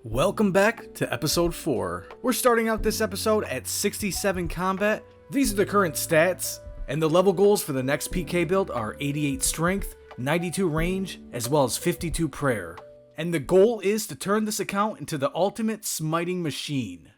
Welcome back to episode 4. We're starting out this episode at 67 combat. These are the current stats, and the level goals for the next PK build are 88 strength, 92 range, as well as 52 prayer. And the goal is to turn this account into the ultimate smiting machine.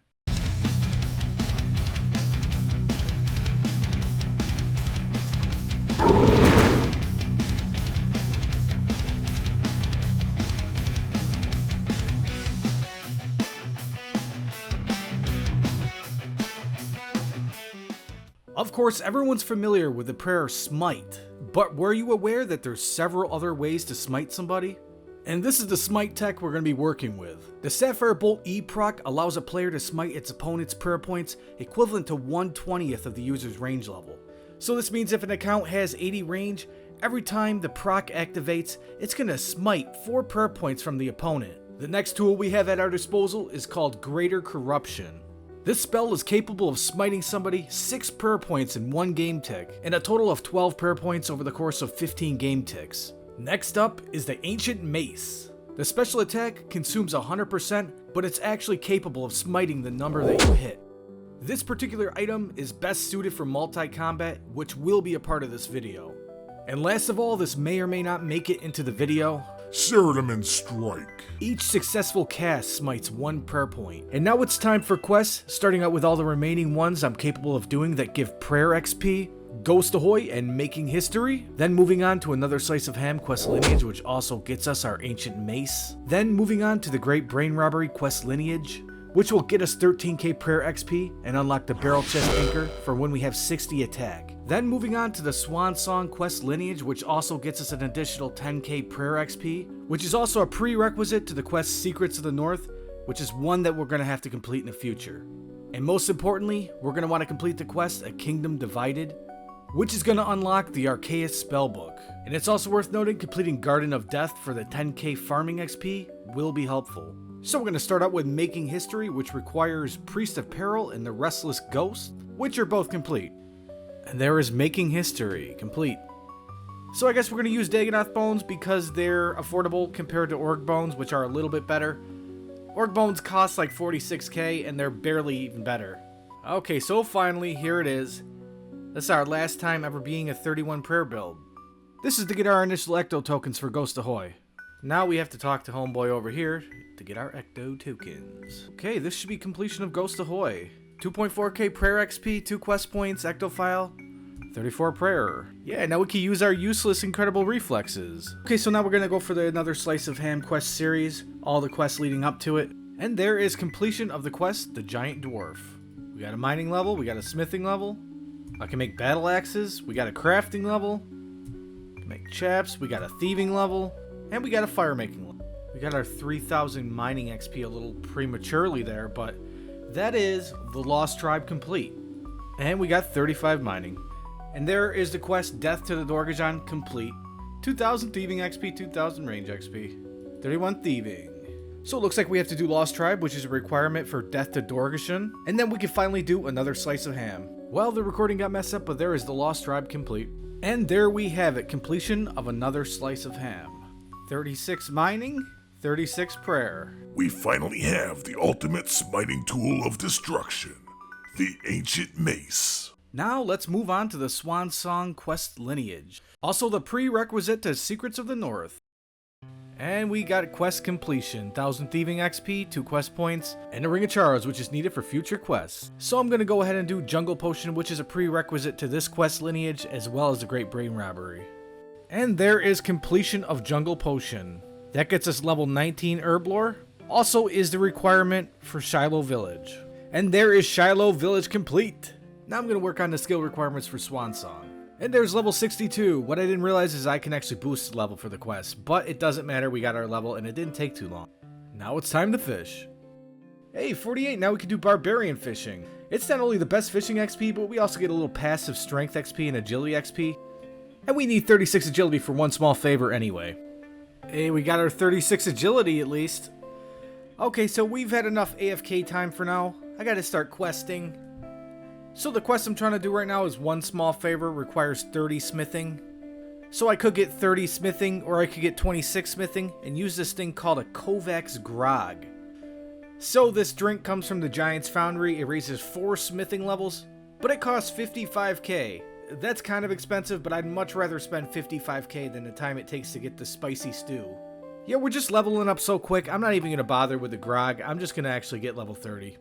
Of course, everyone's familiar with the prayer Smite, but were you aware that there's several other ways to smite somebody? And this is the smite tech we're going to be working with. The Sapphire Bolt E proc allows a player to smite its opponent's prayer points equivalent to 1/20th of the user's range level. So this means if an account has 80 range, every time the proc activates, it's going to smite 4 prayer points from the opponent. The next tool we have at our disposal is called Greater Corruption. This spell is capable of smiting somebody 6 prayer points in 1 game tick, and a total of 12 prayer points over the course of 15 game ticks. Next up is the Ancient Mace. The special attack consumes 100%, but it's actually capable of smiting the number that you hit. This particular item is best suited for multi-combat, which will be a part of this video. And last of all, this may or may not make it into the video. Ceremon Strike. Each successful cast smites 1 prayer point. And now it's time for quests, starting out with all the remaining ones I'm capable of doing that give prayer XP, Ghost Ahoy, and Making History. Then moving on to another Slice of Ham quest lineage, which also gets us our Ancient Mace. Then moving on to the Great Brain Robbery quest lineage, which will get us 13k prayer XP and unlock the Barrel Chest Anchor for when we have 60 attack. Then moving on to the Swan Song quest lineage, which also gets us an additional 10k prayer XP, which is also a prerequisite to the quest Secrets of the North, which is one that we're going to have to complete in the future. And most importantly, we're going to want to complete the quest A Kingdom Divided, which is going to unlock the Arceus Spellbook. And it's also worth noting completing Garden of Death for the 10k farming XP will be helpful. So we're going to start out with Making History, which requires Priest of Peril and the Restless Ghost, which are both complete. And there is Making History, complete. So I guess we're going to use Dagonoth Bones because they're affordable compared to Orc Bones, which are a little bit better. Orc Bones cost like 46k and they're barely even better. Okay, so finally, here it is. This is our last time ever being a 31 prayer build. This is to get our initial Ecto tokens for Ghost Ahoy. Now we have to talk to homeboy over here to get our Ecto tokens. Okay, this should be completion of Ghost Ahoy. 2.4k prayer XP, 2 quest points, Ecto file, 34 prayer. Yeah, now we can use our useless incredible reflexes. Okay, so now we're gonna go for another Slice of Ham quest series, all the quests leading up to it. And there is completion of the quest, The Giant Dwarf. We got a mining level, we got a smithing level. I can make battle axes, we got a crafting level. We can make chaps, we got a thieving level. And we got a fire making level. We got our 3000 mining XP a little prematurely there, but that is the Lost Tribe complete. And we got 35 mining. And there is the quest Death to the Dorgajon complete. 2000 thieving XP, 2000 range XP. 31 thieving. So it looks like we have to do Lost Tribe, which is a requirement for Death to Dorgajon. And then we can finally do another Slice of Ham. Well, the recording got messed up, but there is the Lost Tribe complete. And there we have it, completion of another Slice of Ham. 36 mining, 36 prayer. We finally have the ultimate smiting tool of destruction, the Ancient Mace. Now let's move on to the Swan Song quest lineage. Also the prerequisite to Secrets of the North. And we got quest completion, 1000 thieving XP, 2 quest points, and a Ring of Charms, which is needed for future quests. So I'm going to go ahead and do Jungle Potion, which is a prerequisite to this quest lineage, as well as the Great Brain Robbery. And there is completion of Jungle Potion. That gets us level 19 Herb Lore. Also is the requirement for Shiloh Village. And there is Shiloh Village complete. Now I'm going to work on the skill requirements for Swan Song. And there's level 62. What I didn't realize is I can actually boost the level for the quest. But it doesn't matter, we got our level and it didn't take too long. Now it's time to fish. Hey, 48, now we can do Barbarian Fishing. It's not only the best fishing XP, but we also get a little passive Strength XP and Agility XP. And we need 36 agility for one small favor anyway. Hey, we got our 36 agility at least. Okay, so we've had enough AFK time for now. I gotta start questing. So the quest I'm trying to do right now is one small favor, requires 30 smithing. So I could get 30 smithing, or I could get 26 smithing, and use this thing called a Kovacs Grog. So this drink comes from the Giant's Foundry. It raises 4 smithing levels, but it costs 55k. That's kind of expensive, but I'd much rather spend 55k than the time it takes to get the spicy stew. Yeah, we're just leveling up so quick, I'm not even going to bother with the grog. I'm just going to actually get level 30.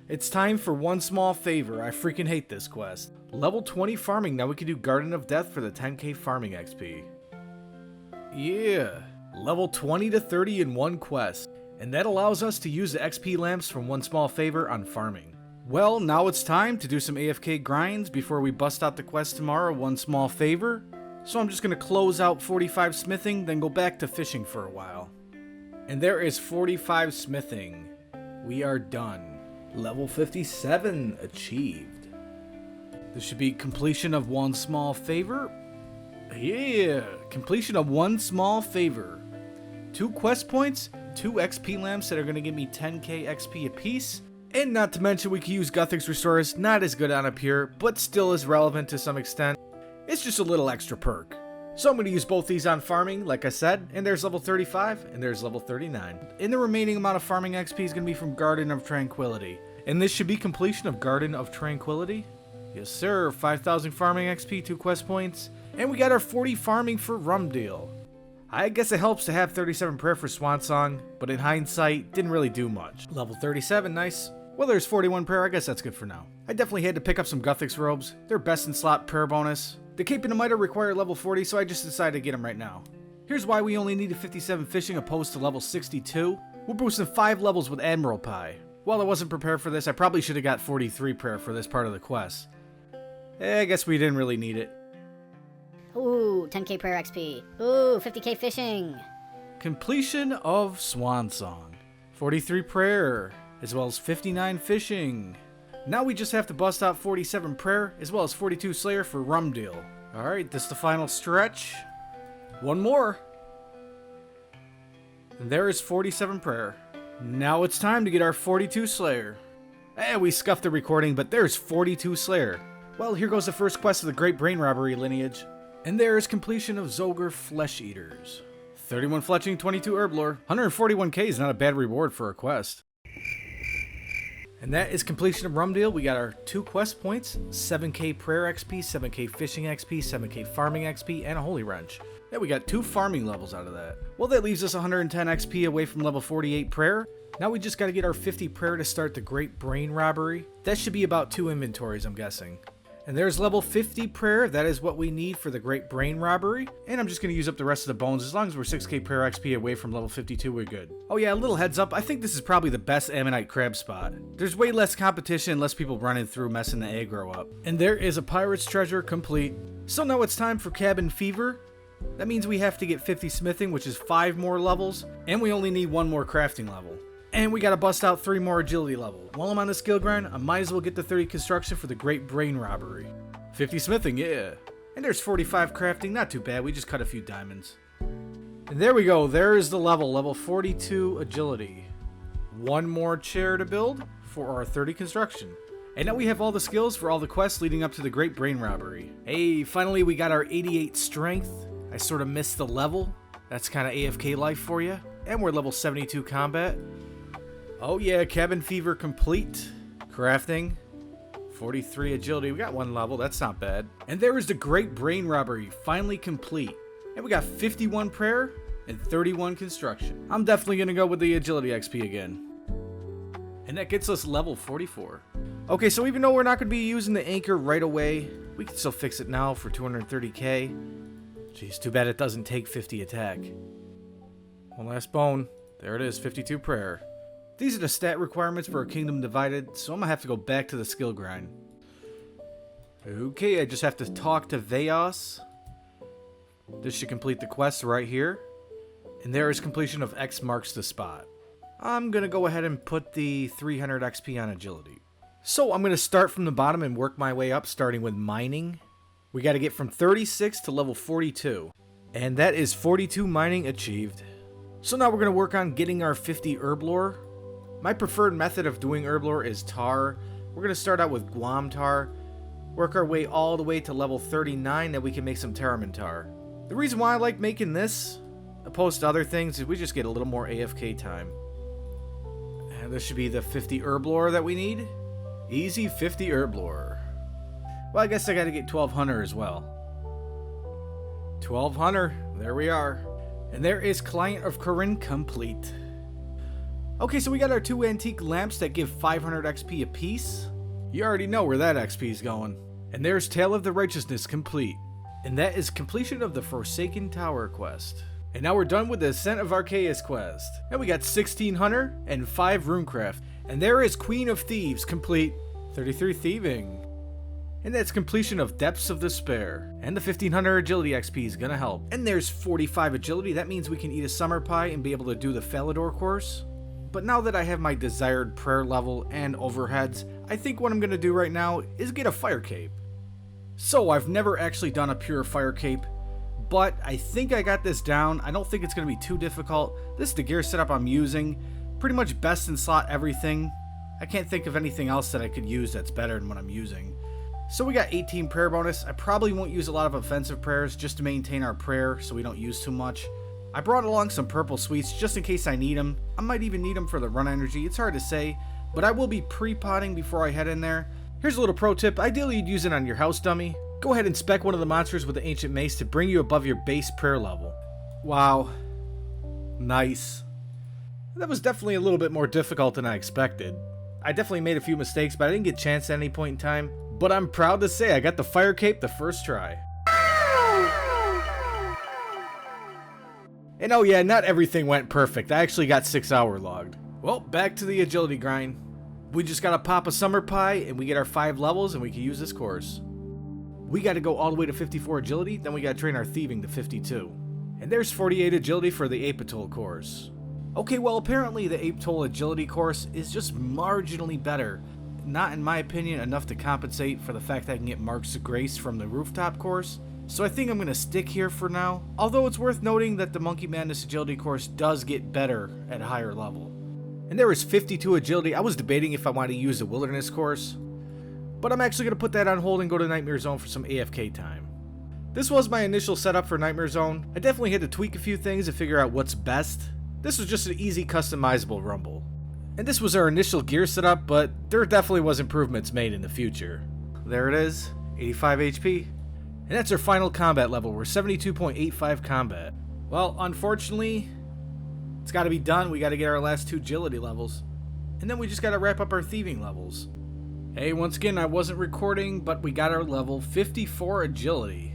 It's time for one small favor. I freaking hate this quest. Level 20 farming. Now we can do Garden of Death for the 10k farming XP. Yeah. Level 20 to 30 in one quest. And that allows us to use the XP lamps from one small favor on farming. Well, now it's time to do some AFK grinds before we bust out the quest tomorrow, one small favor. So I'm just going to close out 45 smithing, then go back to fishing for a while. And there is 45 smithing. We are done. Level 57 achieved. This should be completion of one small favor. Yeah, completion of one small favor. 2 quest points, 2 XP lamps that are going to give me 10k XP apiece. And not to mention we can use Guthick's Restorers, not as good on up here, but still is relevant to some extent. It's just a little extra perk. So I'm going to use both these on farming, like I said, and there's level 35, and there's level 39. And the remaining amount of farming XP is going to be from Garden of Tranquility. And this should be completion of Garden of Tranquility. Yes sir, 5,000 farming XP, 2 quest points, and we got our 40 farming for Rum Deal. I guess it helps to have 37 prayer for Swan Song, but in hindsight, didn't really do much. Level 37, nice. Well, there's 41 prayer, I guess that's good for now. I definitely had to pick up some Guthick's robes. They're best in slot prayer bonus. The Cape and the Mitre require level 40, so I just decided to get them right now. Here's why we only needed 57 fishing opposed to level 62. We're boosting 5 levels with Admiral Pie. While I wasn't prepared for this, I probably should have got 43 prayer for this part of the quest. I guess we didn't really need it. Ooh, 10k prayer XP. Ooh, 50k fishing. Completion of Swan Song. 43 prayer, as well as 59 fishing. Now we just have to bust out 47 prayer, as well as 42 slayer for Rum Deal. Alright, this is the final stretch. One more. And there is 47 prayer. Now it's time to get our 42 slayer. We scuffed the recording, but there's 42 slayer. Well, here goes the first quest of the Great Brain Robbery lineage. And there is completion of Zogre Flesh Eaters. 31 fletching, 22 herblore. 141k is not a bad reward for a quest. And that is completion of Rum Deal. We got our 2 quest points, 7k prayer XP, 7k fishing XP, 7k farming XP, and a holy wrench. Yeah, we got 2 farming levels out of that. Well, that leaves us 110 XP away from level 48 prayer. Now we just got to get our 50 prayer to start the Great Brain Robbery. That should be about 2 inventories, I'm guessing. And there's level 50 prayer. That is what we need for the Great Brain Robbery. And I'm just going to use up the rest of the bones. As long as we're 6k prayer XP away from level 52, we're good. Oh yeah, a little heads up. I think this is probably the best Ammonite crab spot. There's way less competition, less people running through messing the aggro up. And there is a pirate's treasure complete. So now it's time for Cabin Fever. That means we have to get 50 smithing, which is 5 more levels. And we only need 1 more crafting level. And we gotta bust out 3 more agility level. While I'm on the skill grind, I might as well get the 30 construction for the Great Brain Robbery. 50 smithing, yeah. And there's 45 crafting, not too bad, we just cut a few diamonds. And there we go, there is the level 42 agility. 1 more chair to build for our 30 construction. And now we have all the skills for all the quests leading up to the Great Brain Robbery. Hey, finally we got our 88 strength. I sort of missed the level. That's kind of AFK life for you. And we're level 72 combat. Oh yeah, Cabin Fever complete. Crafting. 43 agility. We got 1 level. That's not bad. And there is the Great Brain Robbery finally complete. And we got 51 prayer and 31 construction. I'm definitely going to go with the agility XP again. And that gets us level 44. Okay, so even though we're not going to be using the anchor right away, we can still fix it now for 230k. Jeez, too bad it doesn't take 50 attack. 1 last bone. There it is, 52 prayer. These are the stat requirements for a Kingdom Divided, so I'm going to have to go back to the skill grind. Okay, I just have to talk to Veos. This should complete the quest right here. And there is completion of X marks the spot. I'm going to go ahead and put the 300 XP on agility. So I'm going to start from the bottom and work my way up, starting with mining. We got to get from 36 to level 42. And that is 42 mining achieved. So now we're going to work on getting our 50 herblore. My preferred method of doing herblore is tar. We're going to start out with Guam tar, work our way all the way to level 39, then we can make some Taraman tar. The reason why I like making this, opposed to other things, is we just get a little more AFK time. And And this should be the 50 herblore that we need. Easy 50 herblore. Well, I guess I gotta get 12 hunter as well. 12 hunter, there we are. And there is Client of Kourend complete. Okay, so we got our 2 antique lamps that give 500 XP apiece. You already know where that XP is going. And there's Tale of the Righteousness complete. And that is completion of the Forsaken Tower quest. And now we're done with the Ascent of Arceus quest. And we got 16 hunter and 5 runecraft. And there is Queen of Thieves complete. 33 thieving. And that's completion of Depths of Despair. And the 1500 agility XP is gonna help. And there's 45 agility. That means we can eat a summer pie and be able to do the Falador course. But now that I have my desired prayer level and overheads, I think what I'm gonna do right now is get a fire cape. So I've never actually done a pure fire cape, but I think I got this down. I don't think it's gonna be too difficult. This is the gear setup I'm using. Pretty much best in slot everything. I can't think of anything else that I could use that's better than what I'm using. So we got 18 prayer bonus. I probably won't use a lot of offensive prayers just to maintain our prayer so we don't use too much. I brought along some purple sweets just in case I need them. I might even need them for the run energy. It's hard to say, but I will be pre-potting before I head in there. Here's a little pro tip. Ideally you'd use it on your house dummy. Go ahead and spec one of the monsters with the ancient mace to bring you above your base prayer level. Wow. Nice. That was definitely a little bit more difficult than I expected. I definitely made a few mistakes, but I didn't get a chance at any point in time. But I'm proud to say I got the fire cape the first try. And oh yeah, not everything went perfect. I actually got 6 hour logged. Well, back to the agility grind. We just gotta pop a summer pie and we get our 5 levels and we can use this course. We gotta go all the way to 54 agility, then we gotta train our thieving to 52. And there's 48 agility for the Ape Atoll course. Okay, well apparently the Ape Atoll agility course is just marginally better. Not, in my opinion, enough to compensate for the fact that I can get Marks of Grace from the rooftop course. So I think I'm going to stick here for now. Although it's worth noting that the Monkey Madness agility course does get better at a higher level. And there was 52 agility. I was debating if I wanted to use the wilderness course. But I'm actually going to put that on hold and go to Nightmare Zone for some AFK time. This was my initial setup for Nightmare Zone. I definitely had to tweak a few things to figure out what's best. This was just an easy customizable rumble. And this was our initial gear setup, but there definitely was improvements made in the future. There it is, 85 HP. And that's our final combat level. We're 72.85 combat. Well, unfortunately, it's got to be done. We got to get our last 2 agility levels. And then we just got to wrap up our thieving levels. Hey, once again, I wasn't recording, but we got our level 54 agility.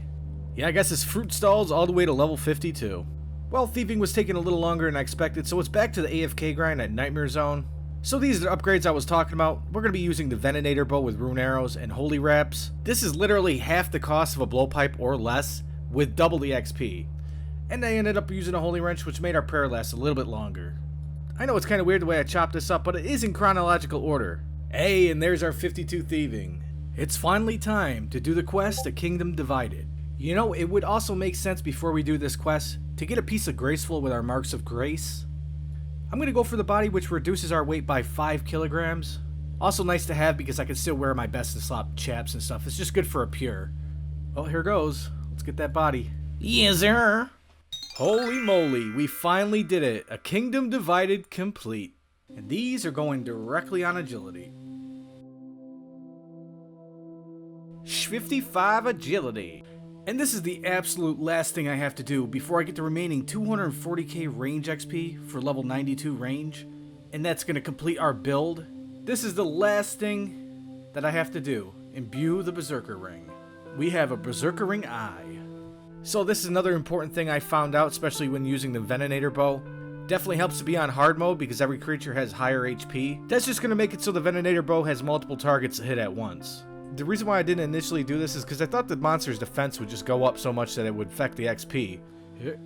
Yeah, I guess it's fruit stalls all the way to level 52. Well, thieving was taking a little longer than I expected, so it's back to the AFK grind at Nightmare Zone. So these are the upgrades I was talking about. We're going to be using the Venenator bow with rune arrows and holy wraps. This is literally half the cost of a blowpipe or less, with double the XP. And I ended up using a holy wrench, which made our prayer last a little bit longer. I know it's kind of weird the way I chopped this up, but it is in chronological order. Hey, and there's our 52 thieving. It's finally time to do the quest, A Kingdom Divided. You know, it would also make sense before we do this quest to get a piece of Graceful with our Marks of Grace. I'm going to go for the body, which reduces our weight by 5 kilograms. Also nice to have because I can still wear my best in slot chaps and stuff. It's just good for a pure. Well, here goes. Let's get that body. Yes, sir. Holy moly, we finally did it. A Kingdom Divided complete. And these are going directly on agility. 55 agility. And this is the absolute last thing I have to do before I get the remaining 240k range XP for level 92 range. And that's going to complete our build. This is the last thing that I have to do. Imbue the Berserker Ring. We have a Berserker Ring Eye. So this is another important thing I found out, especially when using the Venenator bow. Definitely helps to be on hard mode because every creature has higher HP. That's just going to make it so the Venenator bow has multiple targets to hit at once. The reason why I didn't initially do this is because I thought the monster's defense would just go up so much that it would affect the XP.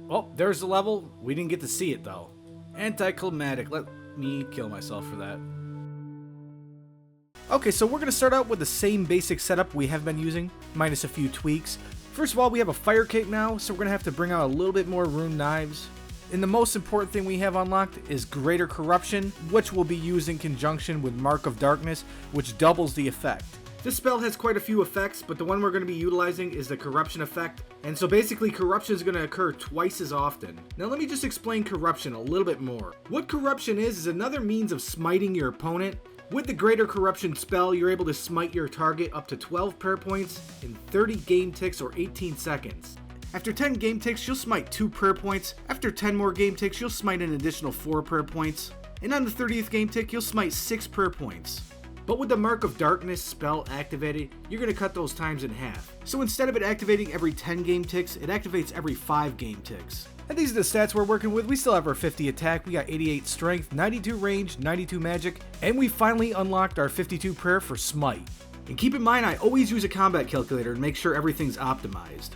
Oh, there's the level. We didn't get to see it though. Anticlimactic. Let me kill myself for that. Okay, so we're going to start out with the same basic setup we have been using, minus a few tweaks. First of all, we have a fire cape now, so we're going to have to bring out a little bit more rune knives. And the most important thing we have unlocked is Greater Corruption, which we'll be used in conjunction with Mark of Darkness, which doubles the effect. This spell has quite a few effects, but the one we're going to be utilizing is the Corruption effect. And so basically Corruption is going to occur twice as often. Now let me just explain Corruption a little bit more. What Corruption is another means of smiting your opponent. With the Greater Corruption spell, you're able to smite your target up to 12 prayer points in 30 game ticks or 18 seconds. After 10 game ticks, you'll smite 2 prayer points. After 10 more game ticks, you'll smite an additional 4 prayer points. And on the 30th game tick, you'll smite 6 prayer points. But with the Mark of Darkness spell activated, you're going to cut those times in half. So instead of it activating every 10 game ticks, it activates every 5 game ticks. And these are the stats we're working with. We still have our 50 attack, we got 88 strength, 92 range, 92 magic, and we finally unlocked our 52 prayer for Smite. And keep in mind, I always use a combat calculator to make sure everything's optimized.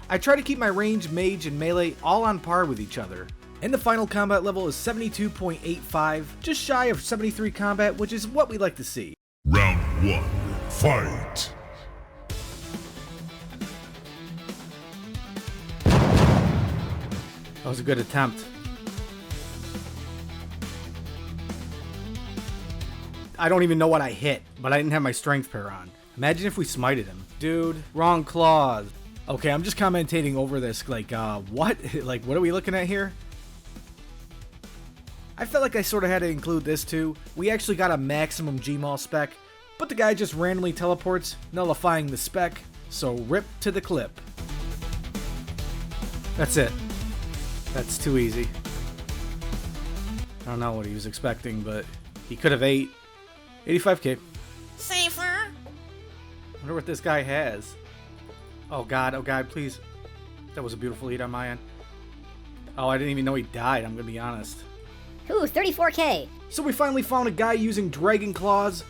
I try to keep my range, mage, and melee all on par with each other. And the final combat level is 72.85, just shy of 73 combat, which is what we like to see. Round 1. Fight! That was a good attempt. I don't even know what I hit, but I didn't have my strength pair on. Imagine if we smited him. Dude, wrong claws. Okay, I'm just commentating over this, like, what? Like, what are we looking at here? I felt like I sort of had to include this too. We actually got a maximum Gmaul spec, but the guy just randomly teleports, nullifying the spec, so rip to the clip. That's it. That's too easy. I don't know what he was expecting, but he could have ate. 85k. Safer. I wonder what this guy has. Oh god, please. That was a beautiful eat on my end. Oh, I didn't even know he died, I'm gonna be honest. Ooh, 34k. So we finally found a guy using Dragon Claws.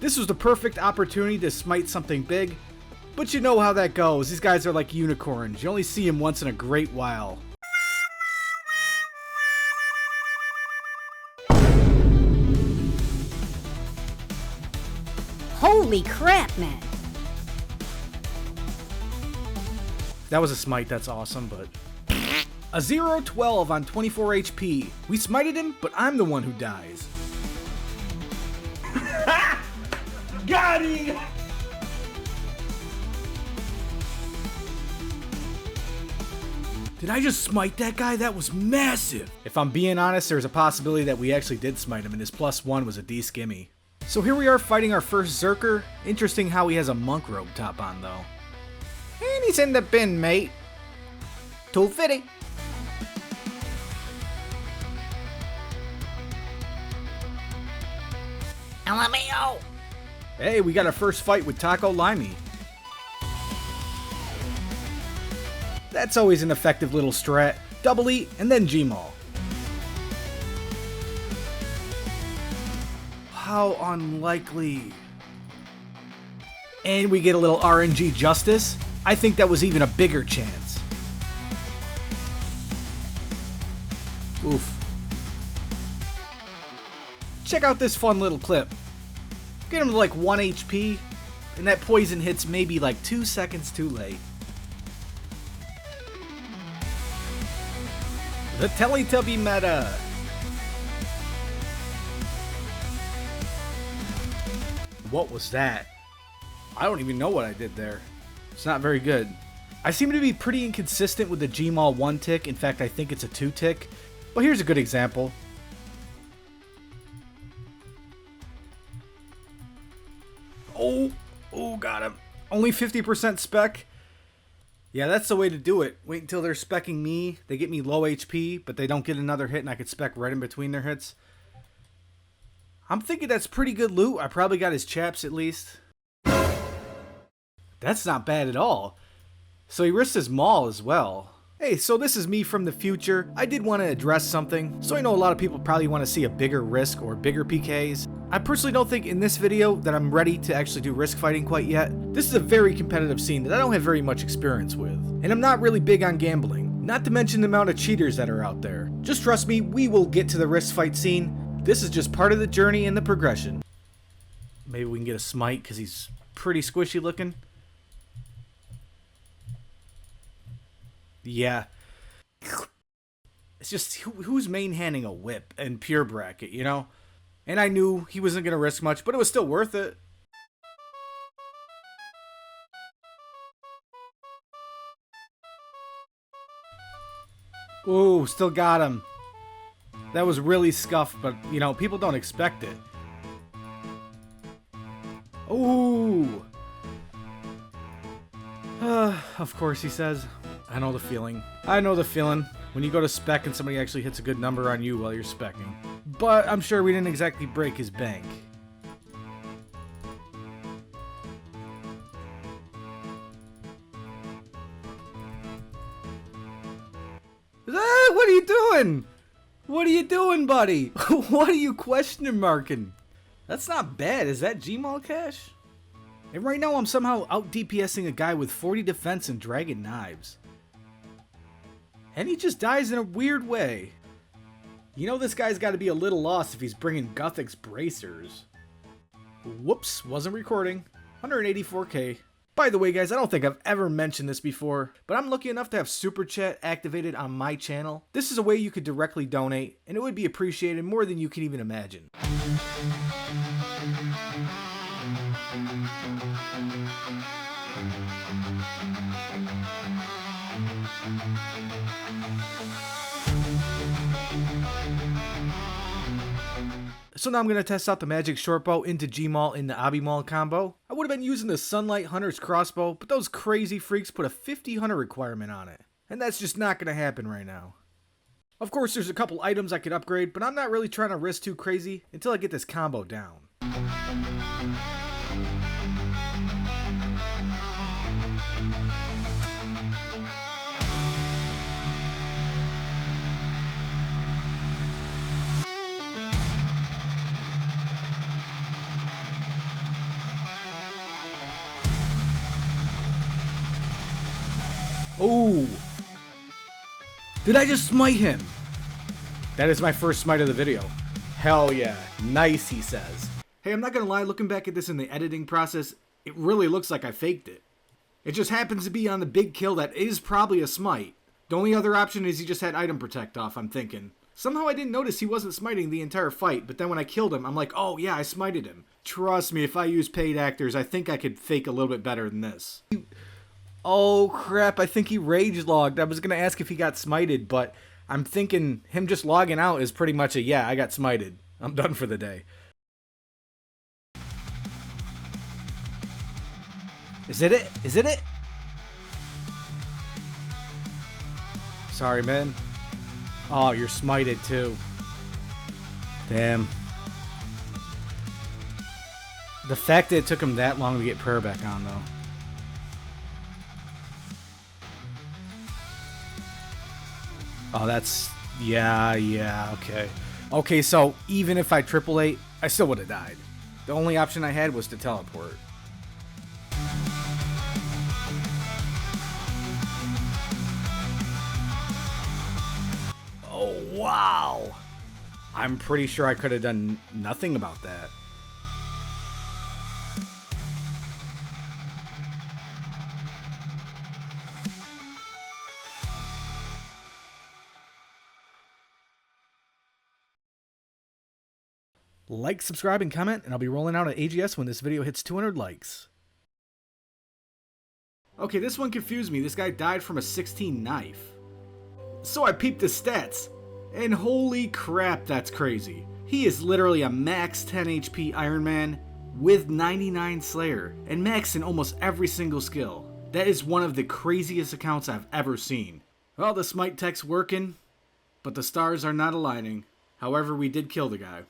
This was the perfect opportunity to smite something big. But you know how that goes. These guys are like unicorns. You only see them once in a great while. Holy crap, man. That was a smite, that's awesome, but... A 0-12 on 24 HP. We smited him, but I'm the one who dies. Got him! Did I just smite that guy? That was massive! If I'm being honest, there's a possibility that we actually did smite him, and his +1 was a D-skimmy. So here we are fighting our first Zerker. Interesting how he has a monk robe top on, though. And he's in the bin, mate. 250. LMAO! Hey, we got our first fight with Taco Limey. That's always an effective little strat. Double E and then Gmaul. How unlikely. And we get a little RNG justice. I think that was even a bigger chance. Oof. Check out this fun little clip. Get him to like 1 HP, and that poison hits maybe like 2 seconds too late. The Teletubby meta. What was that? I don't even know what I did there. It's not very good. I seem to be pretty inconsistent with the Gmaul 1 tick. In fact, I think it's a 2 tick. But here's a good example. Oh, got him. Only 50% spec. Yeah, that's the way to do it. Wait until they're specking me. They get me low HP, but they don't get another hit, and I could spec right in between their hits. I'm thinking that's pretty good loot. I probably got his chaps at least. That's not bad at all. So he risked his maul as well. Hey, so this is me from the future. I did want to address something. So I know a lot of people probably want to see a bigger risk or bigger PKs. I personally don't think in this video that I'm ready to actually do risk fighting quite yet. This is a very competitive scene that I don't have very much experience with. And I'm not really big on gambling. Not to mention the amount of cheaters that are out there. Just trust me, we will get to the risk fight scene. This is just part of the journey and the progression. Maybe we can get a smite because he's pretty squishy looking. Yeah. It's just, who's main handing a whip and pure bracket, you know? And I knew he wasn't going to risk much, but it was still worth it. Ooh, still got him. That was really scuffed, but, you know, people don't expect it. Ooh. Of course, he says. I know the feeling. I know the feeling. When you go to spec and somebody actually hits a good number on you while you're specking. But I'm sure we didn't exactly break his bank. What are you doing? What are you doing, buddy? What are you question marking? That's not bad. Is that Gmaul cash? And right now I'm somehow out DPSing a guy with 40 defense and dragon knives. And he just dies in a weird way. You know this guy's got to be a little lost if he's bringing Guthix bracers. Whoops, wasn't recording. 184k. By the way, guys, I don't think I've ever mentioned this before, but I'm lucky enough to have Super Chat activated on my channel. This is a way you could directly donate, and it would be appreciated more than you can even imagine. So now I'm going to test out the magic shortbow into Gmaul in the Abimul combo. I would have been using the Sunlight Hunter's crossbow, but those crazy freaks put a 50 hunter requirement on it. And that's just not going to happen right now. Of course, there's a couple items I could upgrade, but I'm not really trying to risk too crazy until I get this combo down. Oh! Did I just smite him? That is my first smite of the video. Hell yeah. Nice, he says. Hey, I'm not gonna lie, looking back at this in the editing process, it really looks like I faked it. It just happens to be on the big kill that is probably a smite. The only other option is he just had item protect off, I'm thinking. Somehow I didn't notice he wasn't smiting the entire fight, but then when I killed him, I'm like, oh yeah, I smited him. Trust me, if I use paid actors, I think I could fake a little bit better than this. Oh crap, I think he rage logged. I was going to ask if he got smited, but I'm thinking him just logging out is pretty much a yeah, I got smited. I'm done for the day. Is it it? Is it it? Sorry, man. Oh, you're smited too. Damn. The fact that it took him that long to get prayer back on, though. Oh, that's... Yeah, okay. Okay, so even if I triple 8, I still would have died. The only option I had was to teleport. Oh, wow! I'm pretty sure I could have done nothing about that. Like, subscribe, and comment, and I'll be rolling out an AGS when this video hits 200 likes. Okay, this one confused me. This guy died from a 16 knife. So I peeped his stats, and holy crap, that's crazy. He is literally a max 10 HP Iron Man with 99 Slayer, and max in almost every single skill. That is one of the craziest accounts I've ever seen. Well, the Smite tech's working, but the stars are not aligning. However, we did kill the guy.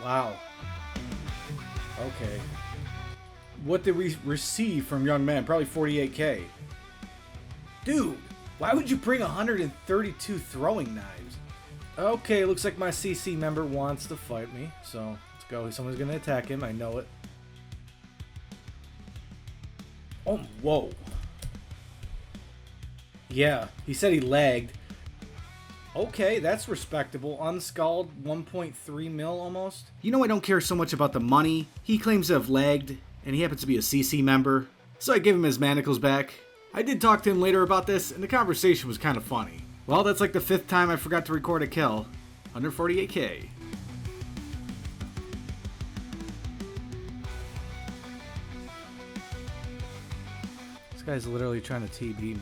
Wow. Okay. What did we receive from Young Man? Probably 48k. Dude, why would you bring 132 throwing knives? Okay, looks like my CC member wants to fight me. So, let's go. Someone's going to attack him. I know it. Oh, whoa. Yeah, he said he lagged. Okay, that's respectable. Unscald 1.3 mil almost. You know I don't care so much about the money. He claims to have lagged, and he happens to be a CC member. So I give him his manacles back. I did talk to him later about this, and the conversation was kind of funny. Well, that's like the 5th time I forgot to record a kill. 148k. This guy's literally trying to TB me.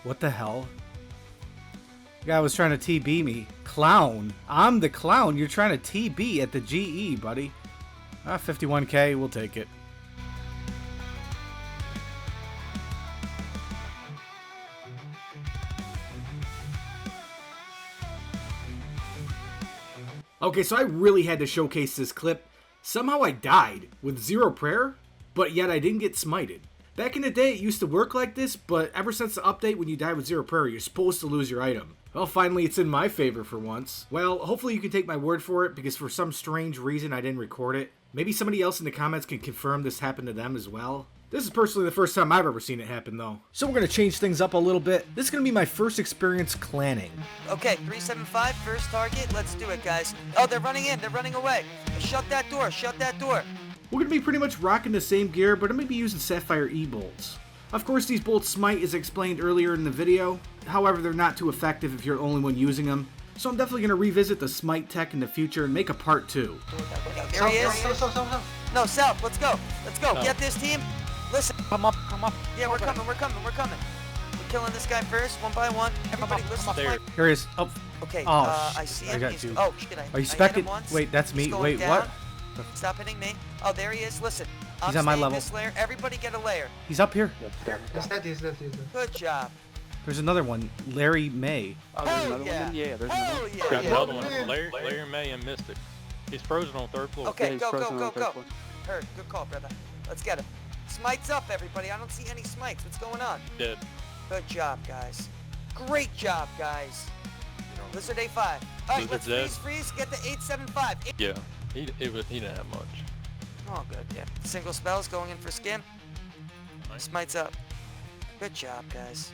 What the hell? The guy was trying to TB me. Clown. I'm the clown. You're trying to TB at the GE, buddy. 51k. We'll take it. Okay, so I really had to showcase this clip. Somehow I died with 0 prayer, but yet I didn't get smited. Back in the day, it used to work like this, but ever since the update, when you die with 0 prayer, you're supposed to lose your item. Well, finally, it's in my favor for once. Well, hopefully you can take my word for it, because for some strange reason, I didn't record it. Maybe somebody else in the comments can confirm this happened to them as well. This is personally the first time I've ever seen it happen, though. So we're going to change things up a little bit. This is going to be my first experience clanning. Okay, 375, first target. Let's do it, guys. Oh, they're running in. They're running away. Shut that door. Shut that door. We're going to be pretty much rocking the same gear, but I'm going to be using Sapphire E-bolts. Of course, these bolts smite as explained earlier in the video. However, they're not too effective if you're the only one using them. So I'm definitely going to revisit the smite tech in the future and make a part 2. Here he is. No, south. Let's go. Let's go. Get this team. Listen. Come up. Yeah, we're coming. We're killing this guy first, one by one. Everybody, listen. There. Here he is. Oh. Okay, Oh, I see him. I got you. Oh, shit. Are you I hit specking? him once. Wait, that's me. He's going Wait, down. what? Stop hitting me. Oh, there he is. Listen. I'm He's on my staying level. This layer. Everybody get a layer. He's up here. Good job. There's another one. Larry May. Oh, there's Hell another yeah. one. Yeah, there's Hell another yeah. Got another one. Larry May and Mystic. He's frozen on 3rd floor. Okay, he's go. frozen on the third floor. Heard. Good call, brother. Let's get him. Smites up, everybody. I don't see any smites. What's going on? Dead. Good job, guys. Great job, guys. Lizard A5. All right, let's Lizard's dead. freeze. Get the 875. Yeah. He didn't have much. Oh, good. Yeah. Single spells going in for skin. Smites up. Good job, guys.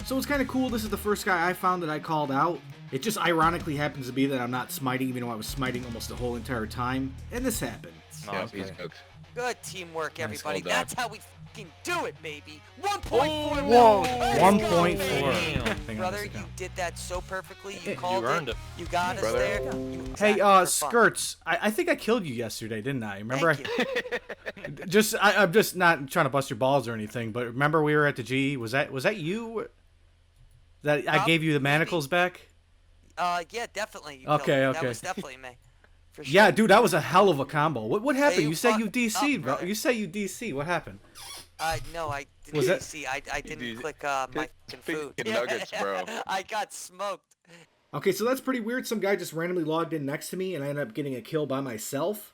So it's kind of cool. This is the first guy I found that I called out. It just ironically happens to be that I'm not smiting, even though I was smiting almost the whole entire time. And this happened. Nice. He's cooked. Good teamwork, everybody. well done. That's how we fucking do it, baby. 1.4 Whoa, million. Let's go, 1.4. baby. Hang on a Brother, second. you did that so perfectly. You You called earned it. it. You got us Brother. there. You Hey, exactly for fun. Skirts. I think I killed you yesterday, didn't I? Remember? Thank you. I'm just not trying to bust your balls or anything, but remember we were at the G? Was that you? That I gave you the manacles back? Yeah, definitely. You Okay, killed me. okay. That was definitely me. For sure. Yeah, dude, that was a hell of a combo. What happened? Hey, You said you fuck DC'd, up, bro. brother. You said you DC. What happened? No, I didn't Was that- see. I didn't Dude, click my fucking food. fucking nuggets, bro. I got smoked. Okay, so that's pretty weird. Some guy just randomly logged in next to me, and I ended up getting a kill by myself.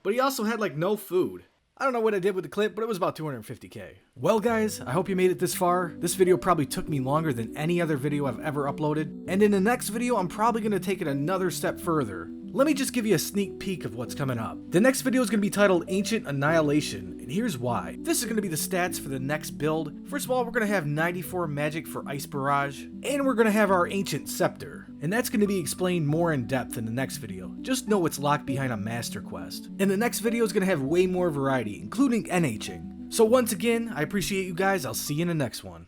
But he also had, like, no food. I don't know what I did with the clip, but it was about 250k. Well, guys, I hope you made it this far. This video probably took me longer than any other video I've ever uploaded. And in the next video, I'm probably going to take it another step further. Let me just give you a sneak peek of what's coming up. The next video is going to be titled Ancient Annihilation, and here's why. This is going to be the stats for the next build. First of all, we're going to have 94 magic for Ice Barrage, and we're going to have our Ancient Scepter. And that's going to be explained more in depth in the next video. Just know it's locked behind a master quest. And the next video is going to have way more variety, including NHing. So once again, I appreciate you guys. I'll see you in the next one.